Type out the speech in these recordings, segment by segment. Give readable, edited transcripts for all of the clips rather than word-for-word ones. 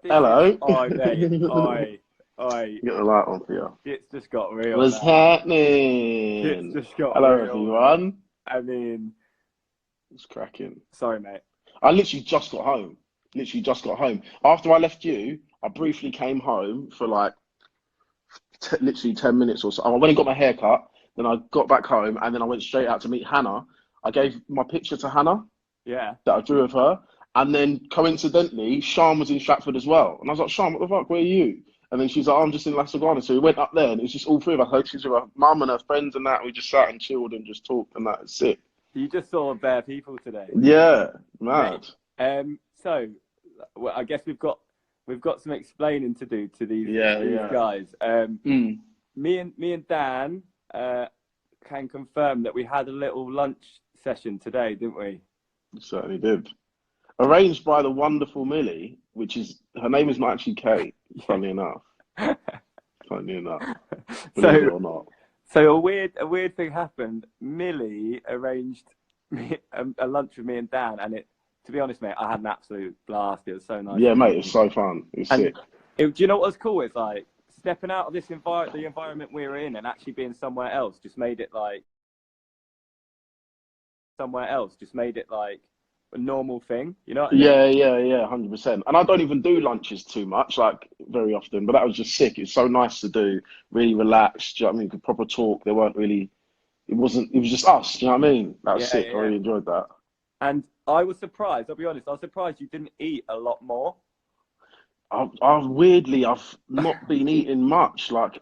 Hello. Oh, mate. Oi. Get the light on for you. It's just got real What's now. It's happening? just got Hello, real, mate. everyone. I mean, It's cracking. sorry, mate. I literally just got home. Literally just got home. After I left you, I briefly came home for like literally 10 minutes or so. I went and got my hair cut. Then I got back home and then I went straight out to meet Hannah. I gave my picture to Hannah Yeah. that I drew of her. And then coincidentally, Sean was in Stratford as well. And I was like, Sean, what the fuck, where are you? And then she's like, oh, I'm just in La Sagrada. So we went up there and it was just all three of us. Like, she's with her mum and her friends and that. We just sat and chilled and just talked and that. It's sick. You just saw bare people today. Yeah, mad. So, well, I guess we've got some explaining to do to these Yeah. guys. Mm. Me and Dan can confirm that we had a little lunch session today, didn't we? Certainly did. Arranged by the wonderful Millie, which is, her name is not actually Kate, funnily enough. Funny enough. Believe it or not. So a weird thing happened. Millie arranged a lunch with me and Dan, and to be honest, mate, I had an absolute blast. It was so nice. Yeah, mate, it was so fun. It was sick. Do you know what was cool? It's like stepping out of the environment we were in and actually being somewhere else just made it like a normal thing. You know what I mean? Yeah, 100%. And I don't even do lunches too much, like very often, but that was just sick. It was so nice to do, really relaxed. Do you know what I mean? Could proper talk. There weren't really, it was just us. Do you know what I mean? That was sick. I really enjoyed that. And I was surprised, I'll be honest, I was surprised you didn't eat a lot more. Weirdly, I've not been eating much. Like,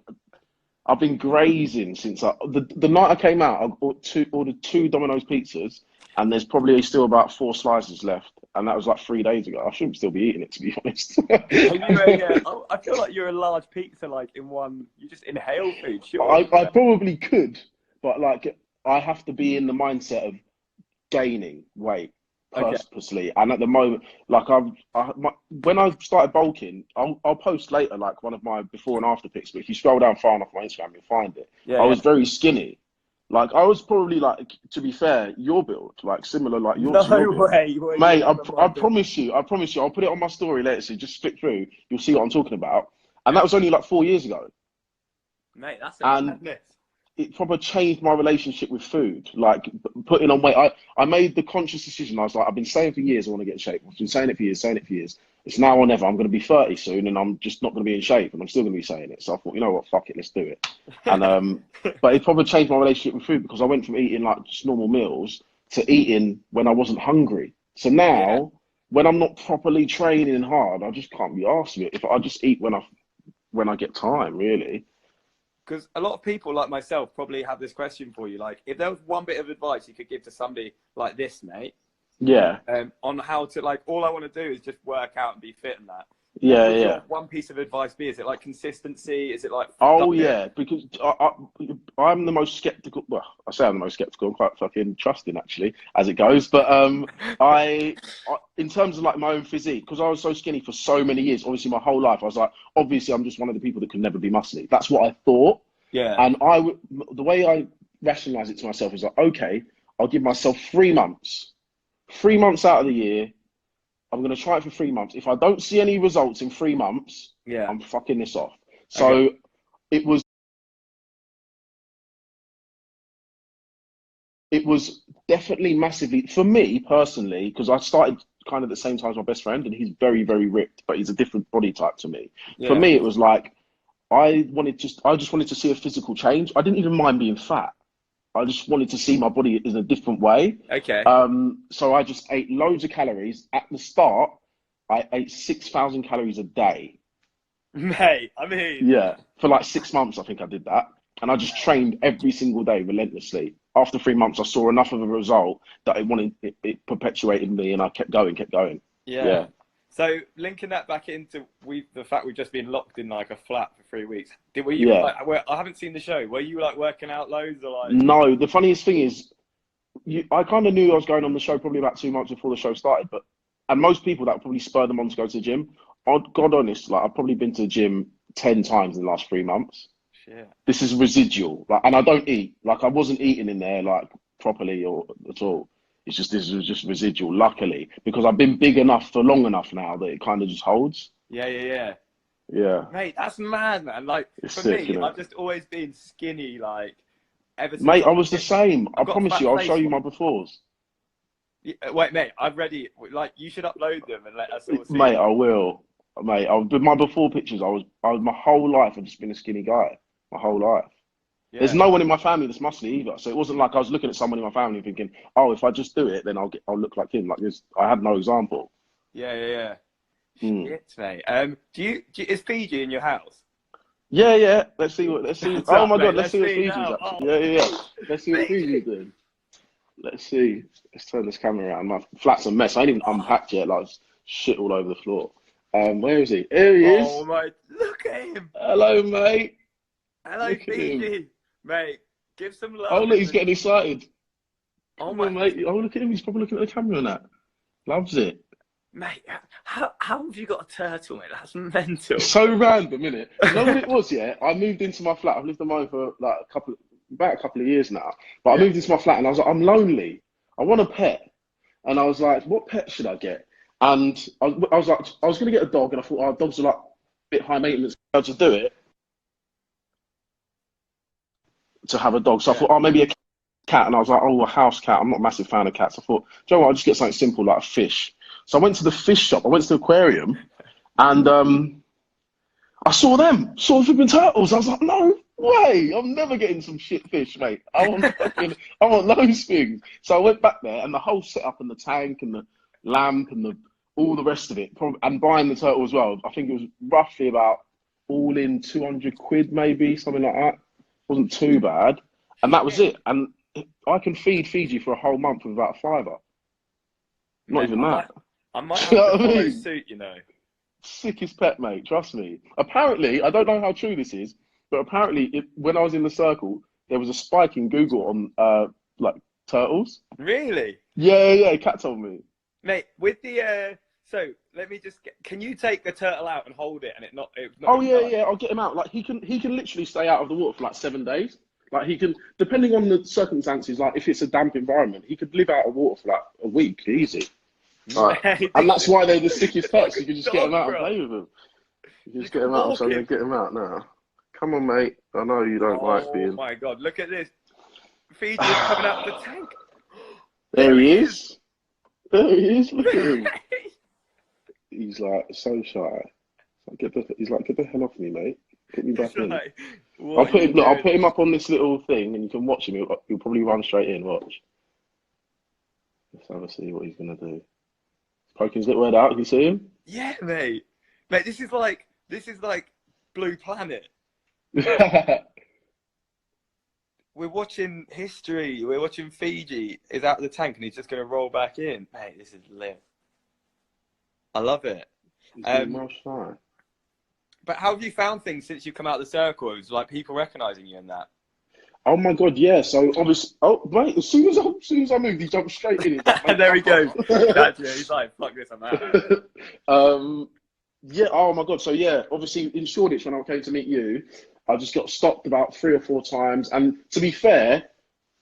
I've been grazing since the night I came out. I ordered two Domino's pizzas, and there's probably still about 4 slices left, and that was like 3 days ago. I shouldn't still be eating it, to be honest. I feel like you're a large pizza, like in one. You just inhale food. Sure. I probably could, but like I have to be in the mindset of gaining weight purposely, and at the moment, like when I started bulking, I'll post later like one of my before and after pics. But if you scroll down far enough on my Instagram, you'll find it. I was very skinny. Like I was probably like, to be fair, your build, like similar, like your. No way, mate. I promise you. I'll put it on my story later. So just flick through, you'll see what I'm talking about. And that was only like 4 years ago. Mate, that's a madness. It probably changed my relationship with food, like putting on weight. I made the conscious decision. I was like, I've been saying for years I want to get in shape. I've been saying it for years. It's now or never. I'm going to be 30 soon, and I'm just not going to be in shape, and I'm still going to be saying it. So I thought, you know what, fuck it, let's do it. And but it probably changed my relationship with food because I went from eating like just normal meals to eating when I wasn't hungry. So now, when I'm not properly training hard, I just can't be arsed with it. If I just eat when I get time, really. Because a lot of people like myself probably have this question for you. Like, if there was one bit of advice you could give to somebody like this, mate, on how to, like, all I want to do is just work out and be fit and that. Your one piece of advice be? Is it like consistency? Is it like? Because I'm the most skeptical. Well, I say I'm the most skeptical. I'm quite fucking trusting actually, as it goes. But I in terms of like my own physique, because I was so skinny for so many years. Obviously, my whole life, I was like, obviously, I'm just one of the people that can never be muscly. That's what I thought. Yeah. And the way I rationalize it to myself is like, okay, I'll give myself 3 months. 3 months out of the year. I'm going to try it for 3 months. If I don't see any results in 3 months, I'm fucking this off. So it was definitely massively, for me personally, because I started kind of at the same time as my best friend, and he's very, very ripped, but he's a different body type to me. Yeah. For me, it was like, I just wanted to see a physical change. I didn't even mind being fat. I just wanted to see my body in a different way. Okay. So I just ate loads of calories. At the start, I ate 6,000 calories a day. Mate, I mean... Yeah. For like 6 months, I think I did that. And I just trained every single day relentlessly. After 3 months, I saw enough of a result that it perpetuated me, and I kept going. Yeah. So linking that back into the fact we've just been locked in like a flat for 3 weeks. I haven't seen the show. Were you like working out loads or like? No, the funniest thing is, I kind of knew I was going on the show probably about 2 months before the show started. And most people, that would probably spur them on to go to the gym. God honest, like I've probably been to the gym 10 times in the last 3 months. Shit. This is residual, and I don't eat. Like I wasn't eating in there like properly or at all. It's just, this was just residual, luckily, because I've been big enough for long enough now that it kind of just holds. Yeah. Yeah. Mate, that's mad, man. Like, It's for sick, me, innit? I've just always been skinny, like, ever since Mate, I was the same. I I've got promise fat you, I'll face show you my one. befores. Wait, mate, I'm ready. Like, you should upload them and let us all see Mate, them. I will. Mate, my before pictures, my whole life, I've just been a skinny guy. My whole life. There's Yeah. no one in my family that's muscly either. So it wasn't like I was looking at someone in my family thinking, oh, if I just do it, then I'll look like him. Like this, I had no example. Yeah. Mm. Shit, mate. Is Fiji in your house? Yeah. Let's see. That's Oh up, my mate. God, let's Let's see what see Fiji's now. up to. Oh, Yeah. Let's see what Fiji. Fiji's doing. Let's see. Let's turn this camera around. My flat's a mess. I ain't even unpacked yet. Like shit all over the floor. Where is he? Here he is. Oh my! Look at him. Hello, mate. Hello, Look at him. Fiji. Mate, give some love. Oh look, he's getting excited. Oh Come my, on, mate. Oh look at him. He's probably looking at the camera and that. Loves it. mate. How have you got a turtle, mate? That's mental. So random, innit? You know what it was, yeah? I moved into my flat. I've lived on my own for like about a couple of years now. But I moved into my flat and I was like, I'm lonely. I want a pet. And I was like, what pet should I get? And I was like, I was going to get a dog, and I thought, oh, dogs are like a bit high maintenance. How to do it to have a dog? So I thought, oh, maybe a cat. And I was like, oh, a house cat. I'm not a massive fan of cats. I thought, do you know what? I'll just get something simple like a fish. So I went to the fish shop. I went to the aquarium, and I saw flipping turtles. I was like, no way! I'm never getting some shit fish, mate. I want those things. So I went back there, and the whole setup, and the tank, and the lamp, and all the rest of it, and buying the turtle as well. I think it was roughly about all in 200 quid, maybe something like that. Wasn't too bad, and that was it. And I can feed Fiji for a whole month with about a £5. Not even that. I might have to follow suit, you know. Sickest pet, mate. Trust me. Apparently, I don't know how true this is, but apparently, when I was in the circle, there was a spike in Google on like turtles. Really? Yeah. Cat told me. Mate, with the so let me just can you take the turtle out and hold it and it's not Oh yeah. I'll get him out. Like he can literally stay out of the water for like 7 days. Like he can, depending on the circumstances. Like if it's a damp environment, he could live out of water for like a week, easy. And that's why they're the sickest pets. You can just get them out and play with them. You can just get them out. So I'm going to get them out now. Come on, mate. I know you don't like being... Oh, my God. Look at this. Fiji is coming out of the tank. There he is. There he is. Look at him. He's like so shy. He's like, get the hell off me, mate. Put me back in. Like, I'll put him up on this little thing and you can watch him. He'll probably run straight in. Watch. Let's have a see what he's going to do. Poking his little head out. Can you see him? Yeah, mate. Mate, this is like Blue Planet. We're watching history. We're watching Fiji is out of the tank and he's just going to roll back in. Mate, this is lit. I love it. He's doing well shy. But how have you found things since you've come out of the circle? It was like people recognising you and that. Oh my God, yeah. So obviously, mate, as soon as I moved, he jumped straight in. Like, there he goes. That's it. He's like, fuck this, I'm out. Yeah. Oh my God. So yeah, obviously in Shoreditch when I came to meet you, I just got stopped about 3 or 4 times. And to be fair,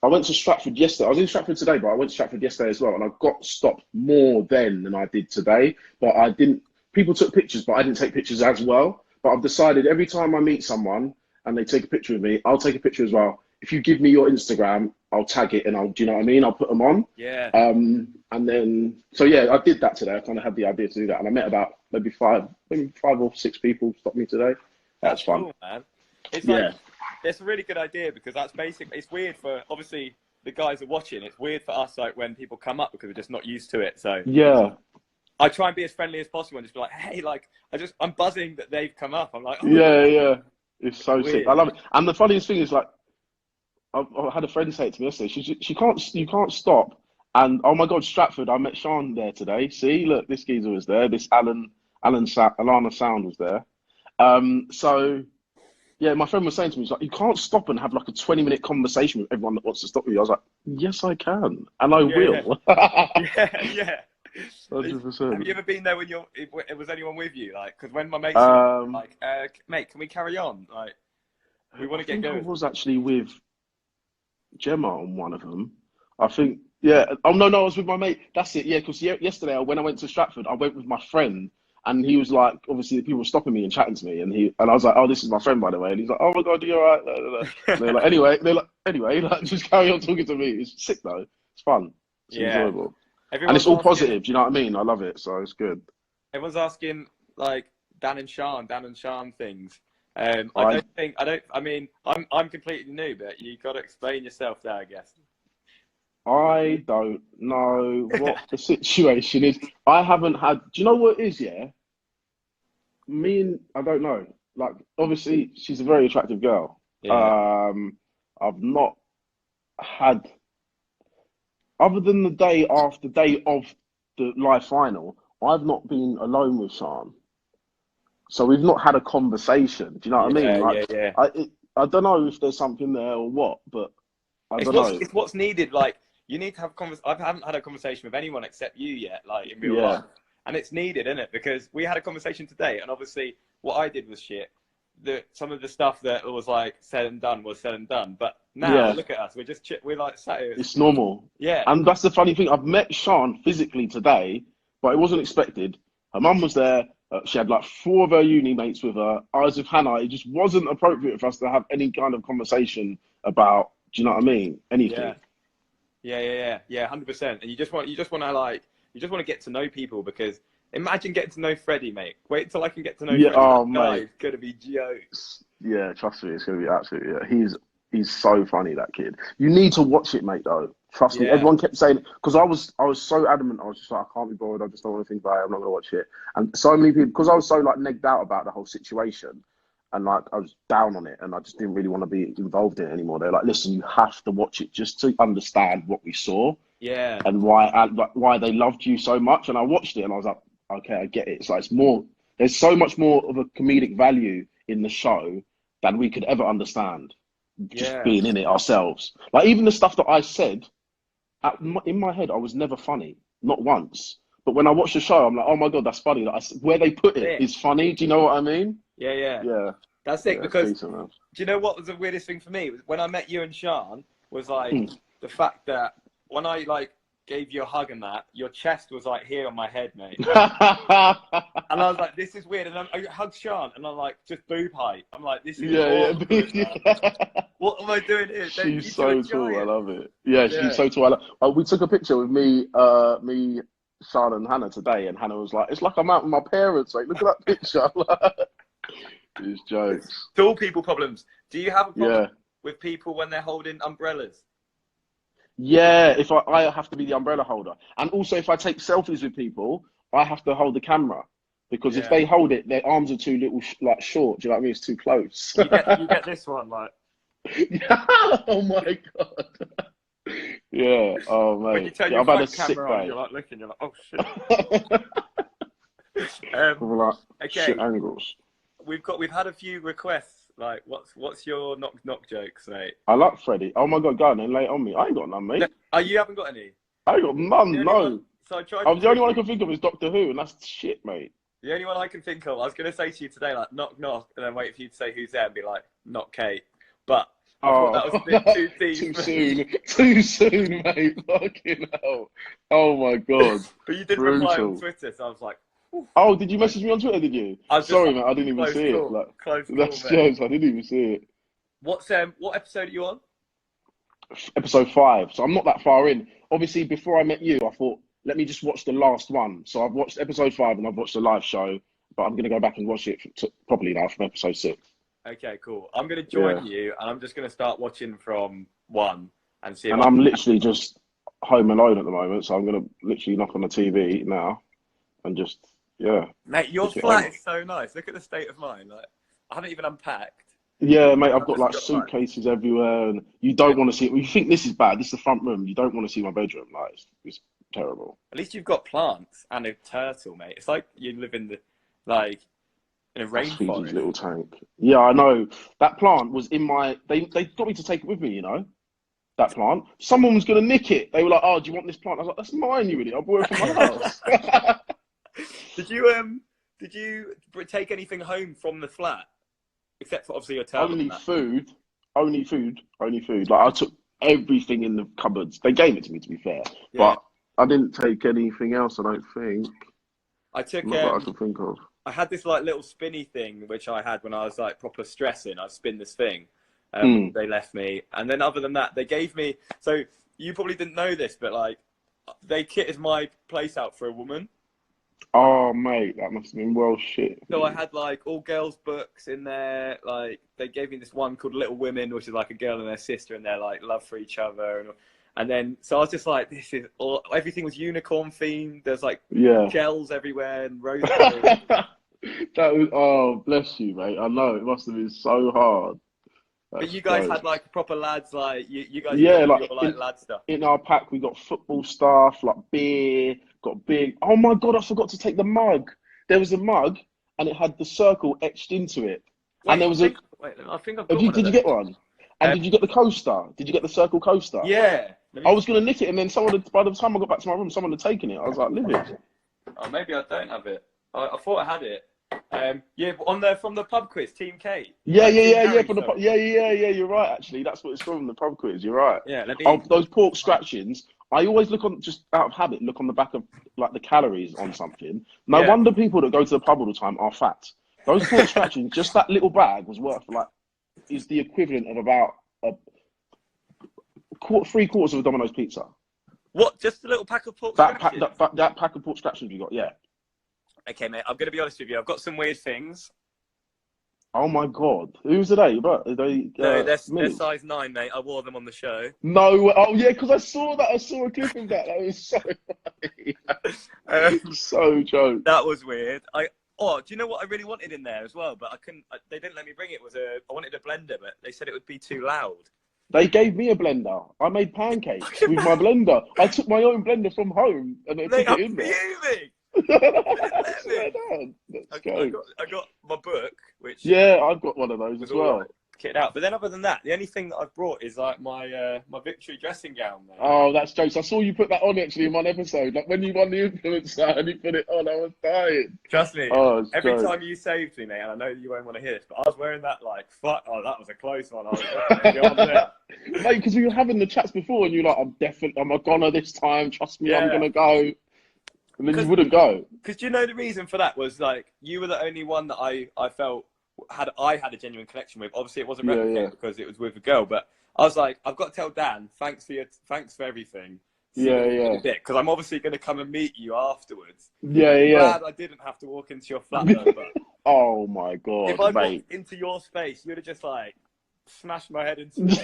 I went to Stratford yesterday. I was in Stratford today, but I went to Stratford yesterday as well, and I got stopped more then than I did today. But I didn't. People took pictures, but I didn't take pictures as well. But I've decided every time I meet someone and they take a picture of me, I'll take a picture as well. If you give me your Instagram, I'll tag it and do you know what I mean? I'll put them on. Yeah. And then, so yeah, I did that today. I kind of had the idea to do that. And I met about maybe five or six people stop me today. That's fun. Cool, man. It's like, it's a really good idea because that's basically, it's weird for, obviously, the guys are watching. It's weird for us, like, when people come up because we're just not used to it. So yeah. I try and be as friendly as possible and just be like, hey, like, I'm buzzing that they've come up. I'm like, oh, yeah. It's so weird. sick. I love it. And the funniest thing is, like, I had a friend say it to me yesterday. You can't stop. And oh my God, Stratford! I met Sean there today. See, look, this geezer was there. This Alana Sound was there. So yeah, my friend was saying to me, he's like, you can't stop and have like a 20-minute conversation with everyone that wants to stop you. I was like, yes, I can, and I will. Yeah. 100%. Have you ever been there when was anyone with you? Like, because when my mates were like, mate, can we carry on? Like, we want to get going. I was actually with Gemma on one of them. I think, yeah. Oh, no, I was with my mate. That's it, yeah, because yesterday when I went to Stratford, I went with my friend, and he was like, obviously, people were stopping me and chatting to me, and I was like, oh, this is my friend, by the way. And he's like, oh my God, you're all right. And they're like, just carry on talking to me. It's sick, though. It's fun. It's enjoyable. And it's all positive, do you know what I mean? I love it, so it's good. Everyone's asking, like, Dan and Sean things. I mean, I'm completely new, but you got to explain yourself there, I guess. I don't know what the situation is. I haven't had. Do you know what it is? Yeah, I don't know. Like, obviously, she's a very attractive girl. Yeah. I've not had, other than the day of the live final, I've not been alone with Sean. So we've not had a conversation. Do you know what I mean? Like, yeah. I don't know if there's something there or what, but I don't know. It's what's needed. Like, you need to have I haven't had a conversation with anyone except you yet, like in real life. And it's needed, isn't it? Because we had a conversation today, and obviously what I did was shit. Some of the stuff that was like said and done was said and done. But now look at us. We're like sat here. It's normal. Yeah. And that's the funny thing. I've met Sean physically today, but it wasn't expected. Her mum was there. She had like 4 of her uni mates with her. I was with Hannah. It just wasn't appropriate for us to have any kind of conversation about, do you know what I mean? Anything. Yeah, 100%. And you just want to get to know people, because imagine getting to know Freddie, mate. Wait until I can get to know Freddie. Oh, mate. It's going to be jokes. Yeah, trust me, it's going to be absolutely, he's so funny, that kid. You need to watch it, mate, though. Trust me. Everyone kept saying, because I was so adamant. I was just like, I can't be bothered. I just don't want to think about it. I'm not going to watch it. And so many people, because I was so like negged out about the whole situation, and like I was down on it, and I just didn't really want to be involved in it anymore. They're like, listen, you have to watch it just to understand what we saw. Yeah. And why they loved you so much. And I watched it, and I was like, okay, I get it. It's like, it's more. There's so much more of a comedic value in the show than we could ever understand. Just being in it ourselves. Like, even the stuff that I said, in my head, I was never funny, not once. But when I watch the show, I'm like, oh my God, that's funny. Like, where they put it is funny. Do you know what I mean? Yeah. That's it. Because decent, do you know what was the weirdest thing for me? When I met you and Sean, was like the fact that when I like gave you a hug and that, your chest was like here on my head, mate. And I was like, this is weird. And I hugged Sean, and I'm like, just boob height. I'm like, this is what am I doing here? She's so tall. I love it. Yeah, she's so tall. We took a picture with me, Sean and Hannah today, and Hannah was like, it's like I'm out with my parents. Like, look at that picture. It's jokes. Tall people problems. Do you have a problem with people when they're holding umbrellas? Yeah, if I have to be the umbrella holder. And also, if I take selfies with people, I have to hold the camera. Because if they hold it, their arms are too little, like short. Do you know what I mean? It's too close. You get this one, like. Oh my God. Yeah. Oh mate. When you turn your front camera on, you're like looking. You're like, oh shit. Like, shit angles. We've had a few requests. Like, what's your knock jokes, mate? I like Freddie. Oh my God, go on and lay it on me. I ain't got none, mate. No, you haven't got any? I ain't got none, no. So the only one I can think of is Doctor Who, and that's shit, mate. The only one I can think of, I was going to say to you today, like, knock, knock, and then wait for you to say who's there and be like, not Kate. But I thought that was a bit too deep. Too soon, mate. Fucking hell. Oh my God. But you did reply on Twitter, so I was like, oof. Oh, did you message me on Twitter, did you? Sorry, mate, I didn't even see it. Like, that's jokes, I didn't even see it. What episode are you on? Episode 5. So I'm not that far in. Obviously, before I met you, I thought, let me just watch the last one. So I've watched episode 5 and I've watched the live show, but I'm going to go back and watch it properly now from episode 6. Okay, cool. I'm going to join you, and I'm just going to start watching from 1 and see. And I'm literally just home alone at the moment, so I'm going to literally knock on the TV now and just, Mate, your flat is so nice. Look at the state of mine. Like, I haven't even unpacked. Yeah, mate, I've got like suitcases everywhere, and you don't want to see it. You think this is bad. This is the front room. You don't want to see my bedroom. Like, it's terrible. At least you've got plants and a turtle, mate. It's like you live in in a rainforest. Fiji's little tank. Yeah, I know. That plant was in my. They got me to take it with me. You know, that plant. Someone was gonna nick it. They were like, "Oh, do you want this plant?" I was like, "That's mine, you idiot. I bought it from my house." Did you take anything home from the flat, except for obviously your turtle? Only food. Like, I took everything in the cupboards. They gave it to me, to be fair, but I didn't take anything else. I don't think. I took not that I can think of. I had this like little spinny thing which I had when I was like proper stressing. I'd spin this thing. They left me, and then other than that, they gave me. So you probably didn't know this, but like they kitted my place out for a woman. Oh mate, that must have been well shit. So I had like all girls books in there. Like they gave me this one called Little Women, which is like a girl and their sister and their like love for each other. And then so I was just like, this is all. Everything was unicorn themed. There's like gels everywhere and roses. That was, oh bless you, mate. I know it must have been so hard. But you guys had like proper lads, like you guys like lad stuff. In our pack, we got football stuff, like beer, got big. Oh my God, I forgot to take the mug. There was a mug and it had the circle etched into it. Wait, and there was I think I've got one. Did you get one? And did you get the coaster? Did you get the circle coaster? Yeah. I was going to nick it and then by the time I got back to my room, someone had taken it. I was like, livid. Oh, maybe I don't have it. I thought I had it. From the pub quiz, Team K. Yeah. From the you're right. Actually, that's what it's from, the pub quiz. You're right. Yeah. Those pork scratchings. I always look on, just out of habit, look on the back of like the calories on something. No wonder people that go to the pub all the time are fat. Those pork scratchings, just that little bag was worth is the equivalent of about 3/4 of a Domino's pizza. What? Just a little pack of pork scratchings? That pack of pork scratchings you got, yeah. Okay, mate, I'm going to be honest with you. I've got some weird things. Oh, my God. Whose are they? They're size 9, mate. I wore them on the show. No. Oh, yeah, because I saw that. I saw a clip of that. That was so funny. So joke. That was weird. Do you know what I really wanted in there as well? But I couldn't. They didn't let me bring it. I wanted a blender, but they said it would be too loud. They gave me a blender. I made pancakes with my blender. I took my own blender from home and they put it in there. I got my book, which I've got one of those as well. Kitted out, but then other than that, the only thing that I've brought is like my Victory dressing gown. Mate. Oh, that's jokes. I saw you put that on actually in one episode. Like when you won the influencer and you put it on, I was dying. Trust me. Every time you saved me, mate, and I know you won't want to hear this, but I was wearing that like fuck. Oh, that was a close one. I was mate, because we were having the chats before, and you're like, I'm a goner this time. Trust me, I'm gonna go. And then you wouldn't go. Because do you know the reason for that was like you were the only one that I felt had a genuine connection with. Obviously, it wasn't replicated because it was with a girl, but I was like, I've got to tell Dan, thanks for everything. Because I'm obviously going to come and meet you afterwards. Glad I didn't have to walk into your flat though. But oh my God! If I walked into your space, you'd have just like smashed my head into the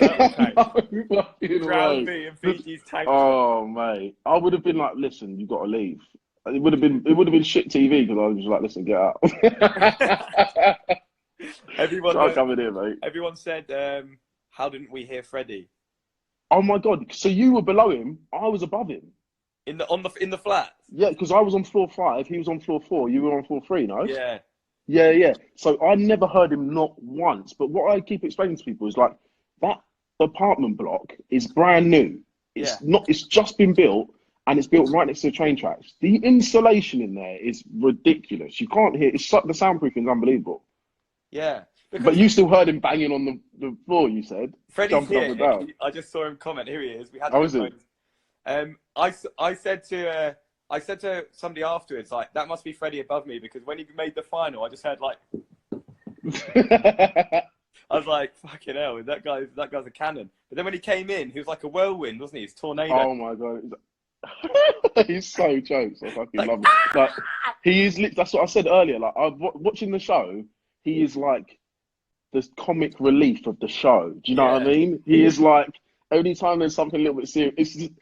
tank. Drowned me in Fiji's tank. Oh mate, I would have been like, listen, you got to leave. It would have been shit TV because I was just like, listen, get out. Everyone coming in, mate. Everyone said, how didn't we hear Freddie? Oh my God! So you were below him, I was above him. In the flat. Yeah, because I was on floor 5, he was on floor 4, you were on floor 3, no? Yeah. So I never heard him not once. But what I keep explaining to people is like that apartment block is brand new. It's just been built and it's built right next to the train tracks. The insulation in there is ridiculous. You can't hear. It's like the soundproofing is unbelievable. Yeah. But you still heard him banging on the floor, you said. Freddie's here. I just saw him comment. Here he is. We had I said to somebody afterwards, like, that must be Freddie above me because when he made the final, I just heard like I was like, fucking hell, that guy's a cannon. But then when he came in, he was like a whirlwind, wasn't he? He's tornado. Oh my God. He's so jokes. I fucking love him. Like, he is. That's what I said earlier. Like, watching the show, he is like the comic relief of the show. Do you know what I mean? He is like, only time there's something a little bit serious, it's just,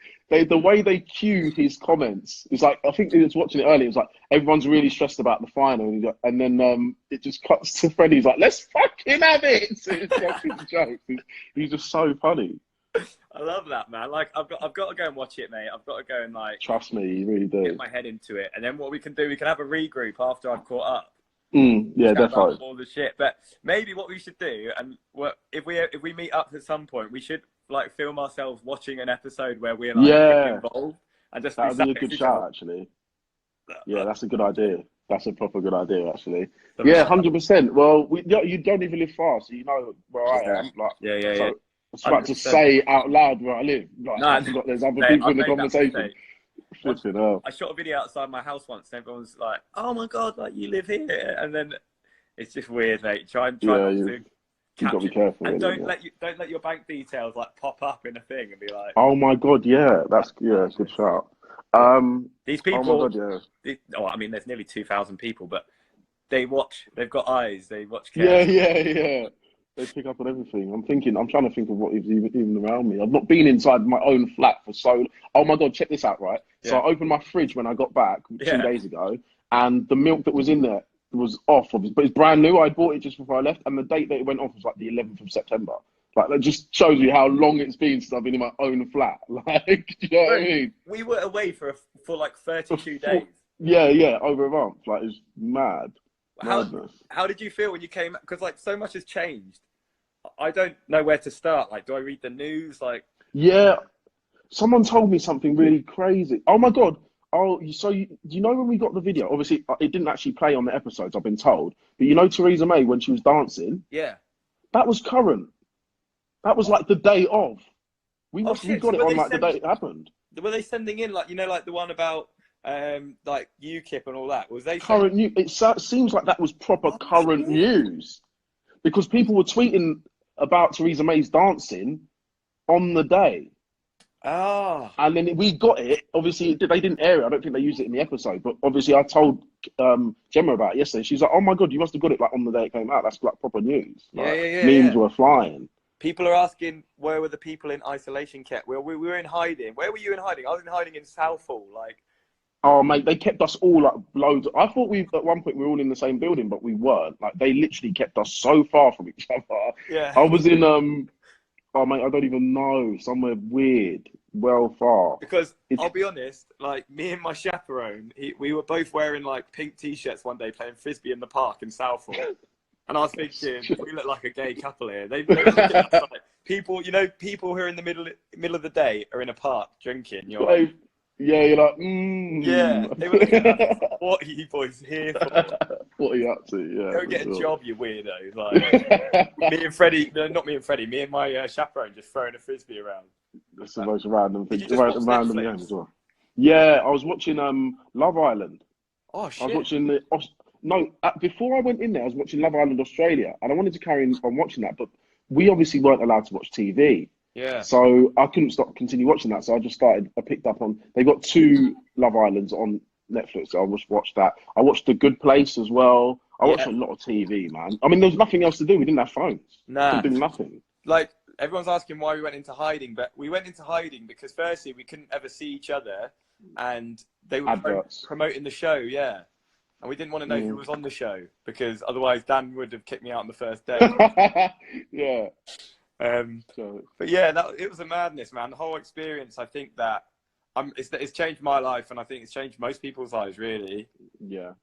the way they cue his comments. It's like, I think he was watching it earlier. It was like everyone's really stressed about the final, and then it just cuts to Freddie. He's like, "Let's fucking have it." So it's fucking jokes. He's just so funny. I love that, man. Like, I've got to go and watch it, mate. I've got to go and like. Trust me, you really do. Get my head into it, and then what we can do, we can have a regroup after I've caught up. Yeah, definitely. All the shit, but maybe what we should do, and if we meet up at some point, we should like film ourselves watching an episode where we're like involved, and just that would be a good shout, actually. Yeah, that's a good idea. That's a proper good idea, actually. Yeah, 100%. Well, you don't even live far, so you know where I am. Like, yeah. was about to say out loud where I live. Like, no, I forgot there's other mate, people I'll in the take that conversation. Flipping hell. I shot a video outside my house once, and everyone's like, "Oh my god, like you live here," and then it's just weird, mate. Try not to you got to be careful. And don't let your bank details like pop up in a thing and be like, "Oh my god, yeah, that's good shout." These people, oh my god, yeah. I mean, there's nearly 2,000 people, but they've got eyes, they watch carefully. Yeah. They pick up on everything. I'm trying to think of what is even around me. I've not been inside my own flat for so. Oh my god, check this out, right? Yeah. So I opened my fridge when I got back 2 days ago, and the milk that was in there was off, but it's brand new. I bought it just before I left, and the date that it went off was like the 11th of September. Like, that just shows you how long it's been since I've been in my own flat. Like, you know what I mean? We were away for like 32 days. Yeah, over a month. Like, it's mad. How did you feel when you came? Because like so much has changed. I don't know where to start. Like, do I read the news? Like, yeah, someone told me something really crazy. Oh my god! Oh, so you know when we got the video? Obviously, it didn't actually play on the episodes. I've been told, but you know Theresa May when she was dancing. Yeah, that was current. That was like the day of. We got it on like the day it happened. Were they sending in like like the one about like UKIP and all that? Was they current news? It seems like that was proper current news because people were tweeting about Theresa May's dancing on the day. Ah. And then we got it. Obviously, they didn't air it. I don't think they used it in the episode. But obviously, I told Gemma about it yesterday. She's like, "Oh my god, you must have got it like on the day it came out. That's like proper news." Like, memes were flying. People are asking where were the people in isolation kept. We were in hiding. Where were you in hiding? I was in hiding in Southall. Like, oh mate, they kept us all like loads. I thought at one point we were all in the same building, but we weren't. Like, they literally kept us so far from each other. Yeah. I was in oh mate, I don't even know, somewhere weird, well far. Because I'll be honest, like me and my chaperone, we were both wearing like pink t-shirts one day playing frisbee in the park in Southall. And I was thinking, we look like a gay couple here. They look at us like people, people who are in the middle of the day are in a park drinking. You're like, you're like, yeah. They were looking at us, what are you boys here for? What are you up to? Yeah. Go get a job, you weirdos. Like, me and Freddie, no, not me and Freddie, me and my chaperone just throwing a frisbee around. That's the most random thing. Random game as well. Yeah, I was watching Love Island. Oh shit. I was watching before I went in there, I was watching Love Island Australia, and I wanted to carry on watching that, but we obviously weren't allowed to watch TV. Yeah. So I couldn't continue watching that. So I picked up on. They got 2 Love Islands on Netflix. So I just watched that. I watched The Good Place as well. I watched a lot of TV, man. I mean, there was nothing else to do. We didn't have phones. Nah. We could do nothing. Like, everyone's asking why we went into hiding, but we went into hiding because firstly we couldn't ever see each other, and they were promoting the show. Yeah. And we didn't want to know who was on the show because otherwise Dan would have kicked me out on the first day. Yeah. But yeah, it was a madness, man. The whole experience, I think that it's changed my life, and I think it's changed most people's lives, really. Yeah.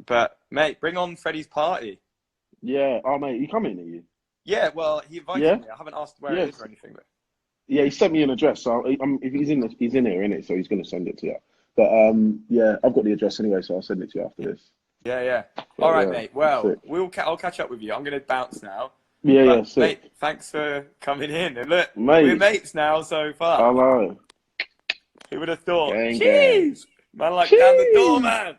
But mate, bring on Freddie's party. Yeah. Oh mate, you coming? Are you? Yeah. Well, he invited me. I haven't asked where it is or anything. But... Yeah, he sent me an address. So if he's in here, innit? So he's going to send it to you. But yeah, I've got the address anyway, so I'll send it to you after this. Yeah. All right, mate. Well, I'll catch up with you. I'm going to bounce now. Yeah, sick. Mate, thanks for coming in. And look, we're mates now so far. Hello. Who would have thought? Gang, Cheers! Man, like, down the door, man.